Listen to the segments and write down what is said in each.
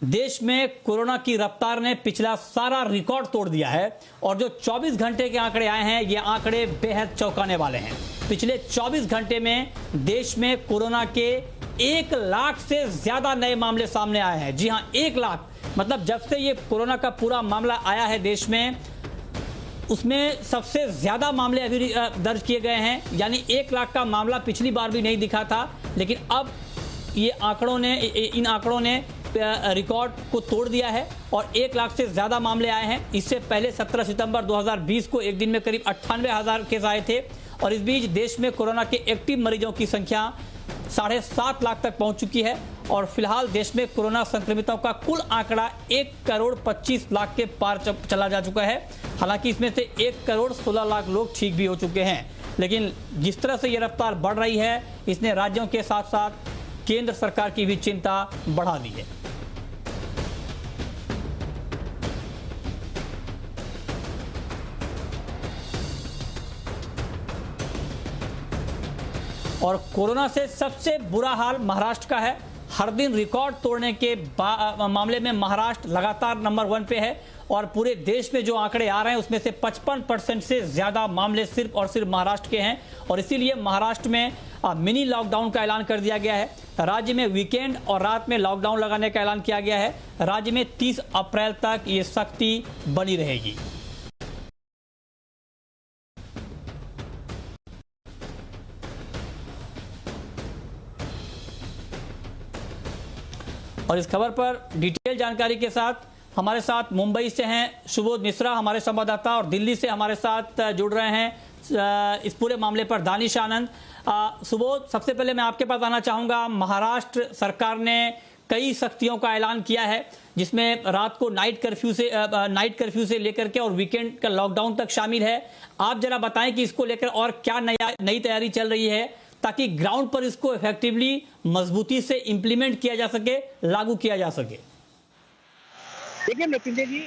देश में कोरोना की रफ्तार ने पिछला सारा रिकॉर्ड तोड़ दिया है और जो 24 घंटे के आंकड़े आए हैं ये आंकड़े बेहद चौंकाने वाले हैं। पिछले 24 घंटे में देश में कोरोना के 1 लाख से ज्यादा नए मामले सामने आए हैं। जी हां, 1 लाख, मतलब जब से ये कोरोना का पूरा मामला आया है देश में, उसमें सबसे ज्यादा मामले अभी दर्ज किए गए हैं। यानी 1 लाख का मामला पिछली बार भी नहीं दिखा था, लेकिन अब ये इन आंकड़ों ने रिकॉर्ड को तोड़ दिया है और 1 लाख से ज्यादा मामले आए हैं। इससे पहले 17 सितंबर 2020 को एक दिन में करीब 98,000 केस आए थे और इस बीच देश में कोरोना के एक्टिव मरीजों की संख्या 7.5 लाख तक पहुंच चुकी है और फिलहाल देश में कोरोना संक्रमितों का कुल आंकड़ा 1,25,00,000 के पार चला जा चुका है। हालांकि इसमें से 1,16,00,000 लोग ठीक भी हो चुके हैं, लेकिन जिस तरह से ये रफ्तार बढ़ रही है इसने राज्यों के साथ साथ केंद्र सरकार की भी चिंता बढ़ा दी है। और कोरोना से सबसे बुरा हाल महाराष्ट्र का है। हर दिन रिकॉर्ड तोड़ने के मामले में महाराष्ट्र लगातार नंबर 1 पे है और पूरे देश में जो आंकड़े आ रहे हैं उसमें से 55% से ज्यादा मामले सिर्फ और सिर्फ महाराष्ट्र के हैं और इसीलिए महाराष्ट्र में मिनी लॉकडाउन का ऐलान कर दिया गया है। राज्य में वीकेंड और रात में लॉकडाउन लगाने का ऐलान किया गया है। राज्य में 30 अप्रैल तक ये सख्ती बनी रहेगी। और इस खबर पर डिटेल जानकारी के साथ हमारे साथ मुंबई से हैं सुबोध मिश्रा हमारे संवाददाता और दिल्ली से हमारे साथ जुड़ रहे हैं इस पूरे मामले पर दानिश आनंद। सुबोध, सबसे पहले मैं आपके पास आना चाहूंगा। महाराष्ट्र सरकार ने कई सख्तियों का ऐलान किया है जिसमें रात को नाइट कर्फ्यू से लेकर के और वीकेंड का लॉकडाउन तक शामिल है। आप जरा बताएं कि इसको लेकर और क्या नई तैयारी चल रही है ताकि ग्राउंड पर इसको इफेक्टिवली मजबूती से इंप्लीमेंट किया जा सके, लागू किया जा सके। देखिए मृत्युंजय जी,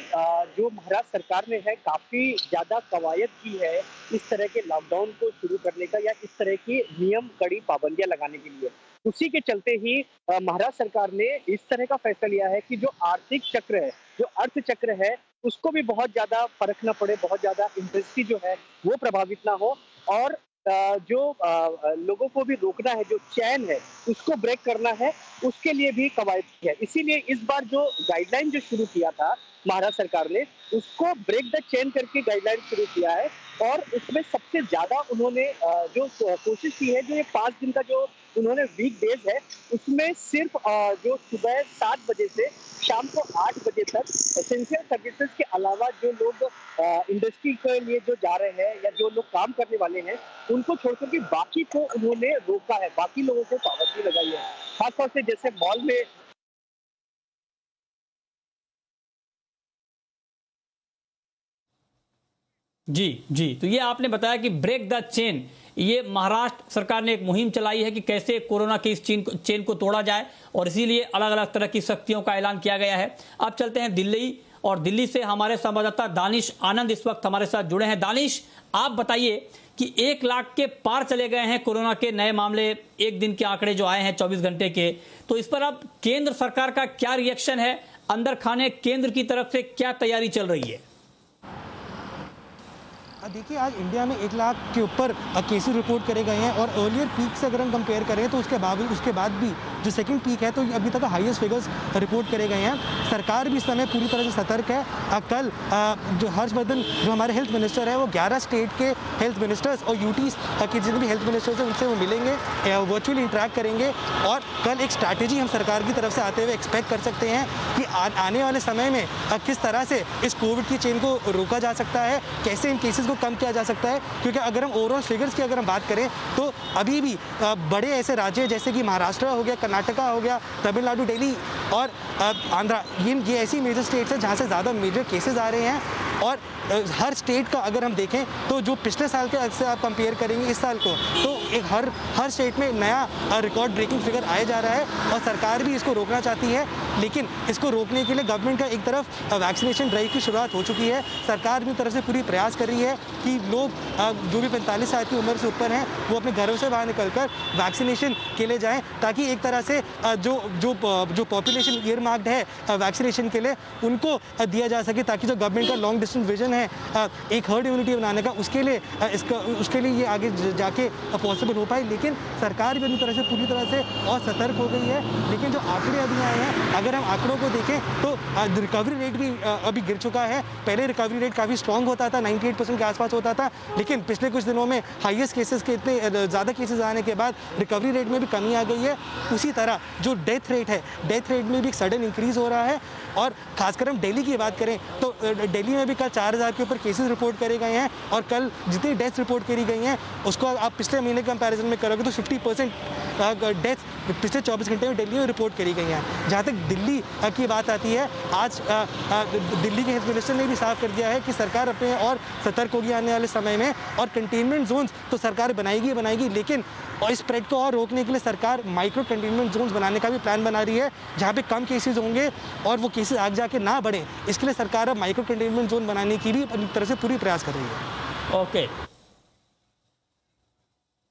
जो महाराष्ट्र सरकार ने है काफी ज्यादा कवायद की है इस तरह के लॉकडाउन को शुरू करने का या इस तरह की नियम कड़ी पाबंदियां लगाने के लिए। उसी के चलते ही महाराष्ट्र सरकार ने इस तरह का फैसला लिया है कि जो आर्थिक चक्र है, जो अर्थ चक्र है, उसको भी बहुत ज्यादा फर्क न पड़े, बहुत ज्यादा इंडस्ट्री जो है वो प्रभावित ना हो और जो लोगों को भी रोकना है, जो चैन है उसको ब्रेक करना है, उसके लिए भी कवायद की है। इसीलिए इस बार जो गाइडलाइन जो शुरू किया था महाराष्ट्र सरकार ने, उसको ब्रेक द चेन करके गाइडलाइन शुरू किया है और उसमें सबसे ज्यादा उन्होंने जो कोशिश की है, जो ये 5 दिन का जो उन्होंने वीक डेज है उसमें सिर्फ जो सुबह 7 बजे से शाम को 8 बजे तक एसेंशियल सर्विसेज के अलावा जो लोग इंडस्ट्री के लिए जो जा रहे हैं या जो लोग काम करने वाले हैं उनको छोड़कर के बाकी को उन्होंने रोका है, बाकी लोगों को पाबंदी लगाई है। खासतौर से जैसे मॉल में जी, तो ये आपने बताया कि ब्रेक द चेन, ये महाराष्ट्र सरकार ने एक मुहिम चलाई है कि कैसे कोरोना की इस चेन को तोड़ा जाए और इसीलिए अलग अलग तरह की सख्तियों का ऐलान किया गया है। अब चलते हैं दिल्ली और दिल्ली से हमारे संवाददाता दानिश आनंद इस वक्त हमारे साथ जुड़े हैं। दानिश, आप बताइए कि 1 लाख के पार चले गए हैं कोरोना के नए मामले, एक दिन के आंकड़े जो आए हैं 24 घंटे के, तो इस पर अब केंद्र सरकार का क्या रिएक्शन है? अंदर खाने केंद्र की तरफ से क्या तैयारी चल रही है? देखिए, आज इंडिया में 1 लाख के ऊपर केसेस रिपोर्ट करे गए हैं और अर्लियर पीक से अगर हम कंपेयर करें तो उसके बाद भी जो सेकंड पीक है तो अभी तक हाईएस्ट फिगर्स रिपोर्ट करे गए हैं। सरकार भी इस समय पूरी तरह से सतर्क है। कल जो हर्षवर्धन जो हमारे हेल्थ मिनिस्टर है वो 11 स्टेट के हेल्थ मिनिस्टर्स और यूटीज के जितने भी हेल्थ मिनिस्टर्स हैं उनसे वो मिलेंगे, वर्चुअली इंटरेक्ट करेंगे और कल एक स्ट्रैटेजी हम सरकार की तरफ से आते हुए एक्सपेक्ट कर सकते हैं कि आने वाले समय में किस तरह से इस कोविड की चेन को रोका जा सकता है, कैसे इन केसेस कम किया जा सकता है। क्योंकि अगर हम ओवरऑल फिगर्स की अगर हम बात करें तो अभी भी बड़े ऐसे राज्य जैसे कि महाराष्ट्र हो गया, कर्नाटका हो गया, तमिलनाडु, दिल्ली और आंध्रा, ये ऐसी मेजर स्टेट्स हैं जहां से ज़्यादा मेजर केसेस आ रहे हैं और हर स्टेट का अगर हम देखें तो जो पिछले साल के से आप कंपेयर करेंगे इस साल को, तो एक हर स्टेट में नया रिकॉर्ड ब्रेकिंग फिगर आया जा रहा है और सरकार भी इसको रोकना चाहती है, लेकिन इसको रोकने के लिए गवर्नमेंट का एक तरफ वैक्सीनेशन ड्राइव की शुरुआत हो चुकी है। सरकार भी तरफ से पूरी प्रयास कर रही है कि लोग जो भी 45 साल की उम्र से ऊपर हैं वो अपने घरों से बाहर निकलकर वैक्सीनेशन के लिए जाएं, ताकि एक तरह से जो पॉपुलेशन ईयर मार्क्ड है वैक्सीनेशन के लिए उनको दिया जा सके, ताकि जो गवर्नमेंट का लॉन्ग डिस्टेंस विजन है एक हर्ड इम्यूनिटी बनाने का, उसके लिए ये आगे जाके पॉसिबल हो पाए। लेकिन सरकार भी अपनी तरह से पूरी तरह से और सतर्क हो गई है। लेकिन जो आंकड़े अभी आए हैं, अगर हम आंकड़ों को देखें तो रिकवरी रेट भी अभी गिर चुका है। पहले रिकवरी रेट काफ़ी स्ट्रॉन्ग होता था, 98% के आसपास होता था, लेकिन पिछले कुछ दिनों में हाईएस्ट केसेस के इतने ज़्यादा केसेस आने के बाद रिकवरी रेट में भी कमी आ गई है। उसी तरह जो डेथ रेट है, डेथ रेट में भी एक सडन इंक्रीज़ हो रहा है। और खासकर हम दिल्ली की बात करें तो दिल्ली में भी कल 4000 के ऊपर केसेस रिपोर्ट करे गए हैं और कल जितनी डेथ्स रिपोर्ट करी गई हैं उसको आप पिछले महीने के कंपैरिजन में करोगे तो 50% डेथ पिछले 24 घंटे में दिल्ली में रिपोर्ट करी गई हैं। जहाँ तक दिल्ली की बात आती है, आज दिल्ली के हेल्थ मिनिस्टर ने भी साफ कर दिया है कि सरकार अपने और सतर्क होगी आने वाले समय में, और कंटेनमेंट जोन्स तो सरकार बनाएगी, लेकिन और इस स्प्रेड को और रोकने के लिए सरकार माइक्रो कंटेनमेंट जोन्स बनाने का भी प्लान बना रही है, जहाँ पे कम केसेस होंगे और वो केसेस आगे जाके ना बढ़े। इसके लिए सरकार अब माइक्रो कंटेनमेंट जोन बनाने की भी अपनी तरह से पूरी प्रयास कर रही है। ओके,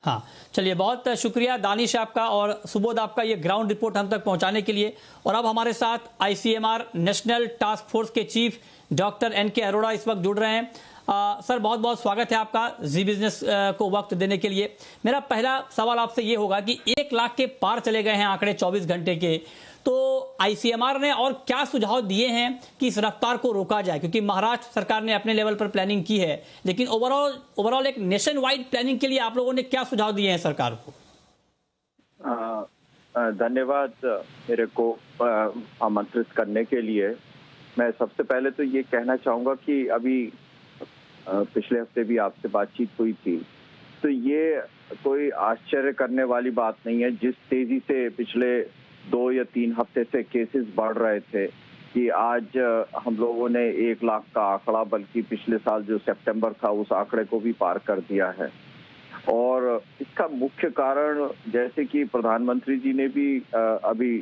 हाँ चलिए, बहुत शुक्रिया दानिश आपका और सुबोध आपका ये ग्राउंड रिपोर्ट हम तक पहुंचाने के लिए। और अब हमारे साथ ICMR नेशनल टास्क फोर्स के चीफ डॉक्टर NK अरोड़ा इस वक्त जुड़ रहे हैं। सर बहुत बहुत स्वागत है आपका जी बिजनेस को वक्त देने के लिए। मेरा पहला सवाल आपसे ये होगा कि 1 लाख के पार चले गए हैं आंकड़े 24 घंटे के, तो ICMR ने और क्या सुझाव दिए हैं कि इस रफ्तार को रोका जाए, क्योंकि महाराष्ट्र सरकार ने अपने लेवल पर प्लानिंग की है, लेकिन ओवरऑल एक नेशन वाइड प्लानिंग के लिए आप लोगों ने क्या सुझाव दिए हैं सरकार को? धन्यवाद मेरे को आमंत्रित करने के लिए। मैं सबसे पहले तो ये कहना चाहूँगा कि अभी पिछले हफ्ते भी आपसे बातचीत हुई थी, तो ये कोई आश्चर्य करने वाली बात नहीं है। जिस तेजी से पिछले 2 या 3 हफ्ते से केसेस बढ़ रहे थे कि आज हम लोगों ने 1 लाख का आंकड़ा, बल्कि पिछले साल जो सितंबर था उस आंकड़े को भी पार कर दिया है। और इसका मुख्य कारण, जैसे कि प्रधानमंत्री जी ने भी अभी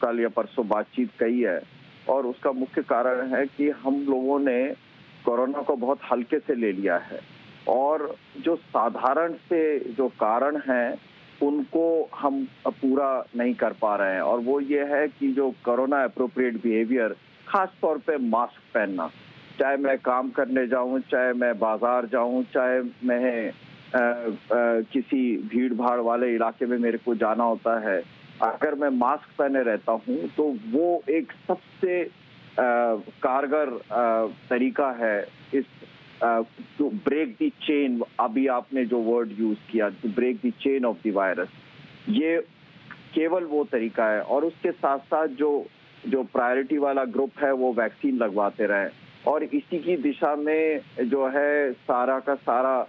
कल या परसों बातचीत कही है, और उसका मुख्य कारण है कि हम लोगों ने कोरोना को बहुत हल्के से ले लिया है और जो साधारण से जो कारण हैं उनको हम पूरा नहीं कर पा रहे हैं। और वो ये है कि जो कोरोना अप्रोप्रिएट बिहेवियर, खास तौर पे मास्क पहनना, चाहे मैं काम करने जाऊं, चाहे मैं बाजार जाऊं, चाहे मैं किसी भीड़ भाड़ वाले इलाके में मेरे को जाना होता है, अगर मैं मास्क पहने रहता हूं तो वो एक सबसे कारगर तरीका है इस टू ब्रेक द चेन। अभी आपने जो वर्ड यूज किया, to break the chain of the virus, ये केवल वो तरीका है। और उसके साथ साथ जो प्रायोरिटी वाला ग्रुप है वो वैक्सीन लगवाते रहे, और इसी की दिशा में जो है सारा का सारा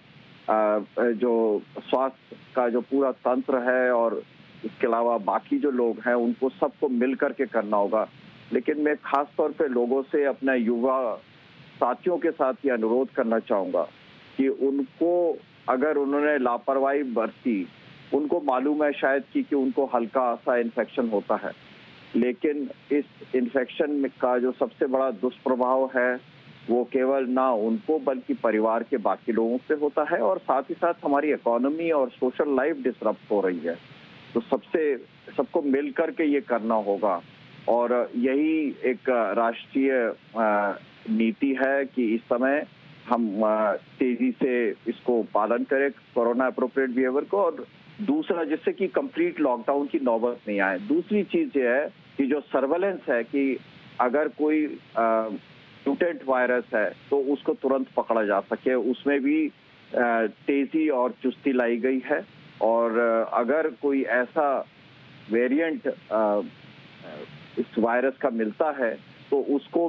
जो स्वास्थ्य का जो पूरा तंत्र है और इसके अलावा बाकी जो लोग हैं उनको सबको मिल करके करना होगा। लेकिन मैं खास तौर पे लोगों से, अपने युवा साथियों के साथ ये अनुरोध करना चाहूँगा कि उनको, अगर उन्होंने लापरवाही बरती, उनको मालूम है शायद कि उनको हल्का सा इन्फेक्शन होता है, लेकिन इस इन्फेक्शन का जो सबसे बड़ा दुष्प्रभाव है वो केवल ना उनको बल्कि परिवार के बाकी लोगों से होता है, और साथ ही साथ हमारी इकोनॉमी और सोशल लाइफ डिसरप्ट हो रही है। तो सबको मिल करके ये करना होगा, और यही एक राष्ट्रीय नीति है कि इस समय हम तेजी से इसको पालन करें, कोरोना अप्रोप्रिएट बिहेवियर को। और दूसरा, जिससे कि कंप्लीट लॉकडाउन की नौबत नहीं आए। दूसरी चीज ये है कि जो सर्वेलेंस है कि अगर कोई म्यूटेंट वायरस है तो उसको तुरंत पकड़ा जा सके, उसमें भी तेजी और चुस्ती लाई गई है। और अगर कोई ऐसा वेरिएंट इस वायरस का मिलता है तो उसको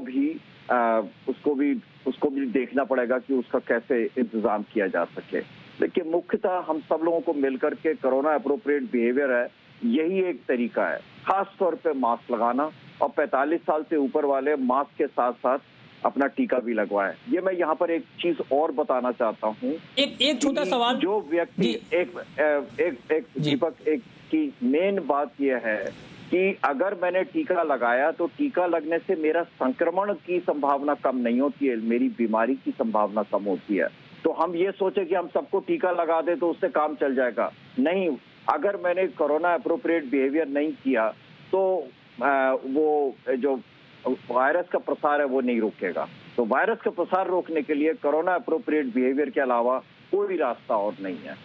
भी देखना पड़ेगा कि उसका कैसे इंतजाम किया जा सके। लेकिन मुख्यतः हम सब लोगों को मिलकर के कोरोना अप्रोप्रिएट बिहेवियर है, यही एक तरीका है। खास तौर पे मास्क लगाना, और 45 साल से ऊपर वाले मास्क के साथ साथ अपना टीका भी लगवाएं। ये मैं यहाँ पर एक चीज और बताना चाहता हूँ। एक छोटा सवाल, जो व्यक्ति एक दीपक, एक की मेन बात यह है कि अगर मैंने टीका लगाया तो टीका लगने से मेरा संक्रमण की संभावना कम नहीं होती है, मेरी बीमारी की संभावना कम होती है। तो हम ये सोचे कि हम सबको टीका लगा दे तो उससे काम चल जाएगा, नहीं। अगर मैंने कोरोना अप्रोप्रिएट बिहेवियर नहीं किया तो वो जो वायरस का प्रसार है वो नहीं रुकेगा। तो वायरस का प्रसार रोकने के लिए कोरोना अप्रोप्रिएट बिहेवियर के अलावा कोई रास्ता और नहीं है।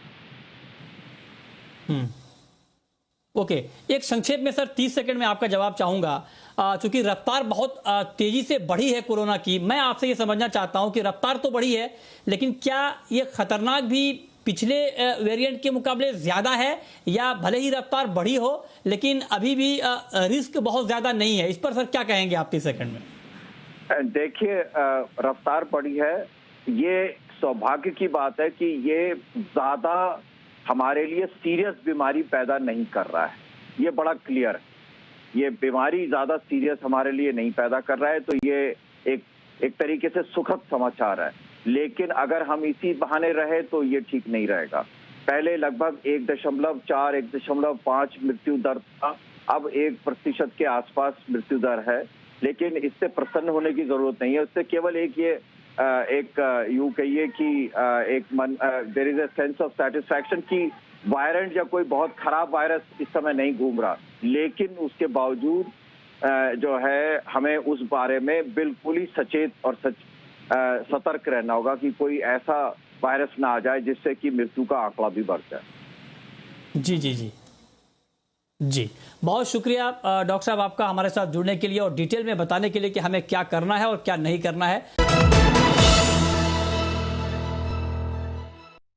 ओके, एक संक्षेप में सर 30 सेकंड में आपका जवाब चाहूंगा। चूंकि रफ्तार बहुत तेजी से बढ़ी है कोरोना की, मैं आपसे ये समझना चाहता हूं कि रफ्तार तो बढ़ी है, लेकिन क्या ये खतरनाक भी पिछले वेरिएंट के मुकाबले ज्यादा है, या भले ही रफ्तार बढ़ी हो लेकिन अभी भी रिस्क बहुत ज्यादा नहीं है? इस पर सर क्या कहेंगे आप 30 सेकंड में? देखिए, रफ्तार बढ़ी है, ये सौभाग्य की बात है कि ये ज्यादा हमारे लिए सीरियस बीमारी पैदा नहीं कर रहा है, ये बड़ा क्लियर है। ये बीमारी ज्यादा सीरियस हमारे लिए नहीं पैदा कर रहा है, तो ये एक तरीके से सुखद समाचार है। लेकिन अगर हम इसी बहाने रहे तो ये ठीक नहीं रहेगा। पहले लगभग 1.4, 1.5 मृत्यु दर था, अब 1% के आसपास मृत्यु दर है। लेकिन इससे प्रसन्न होने की जरूरत नहीं है, उससे केवल यूं कहिए कि there is a sense of satisfaction कि वायरेंट या कोई बहुत खराब वायरस इस समय नहीं घूम रहा। लेकिन उसके बावजूद जो है हमें उस बारे में बिल्कुल ही सचेत और सतर्क रहना होगा कि कोई ऐसा वायरस ना आ जाए जिससे कि मृत्यु का आंकड़ा भी बढ़ जाए। जी, बहुत शुक्रिया डॉक्टर साहब आपका हमारे साथ जुड़ने के लिए और डिटेल में बताने के लिए कि हमें क्या करना है और क्या नहीं करना है।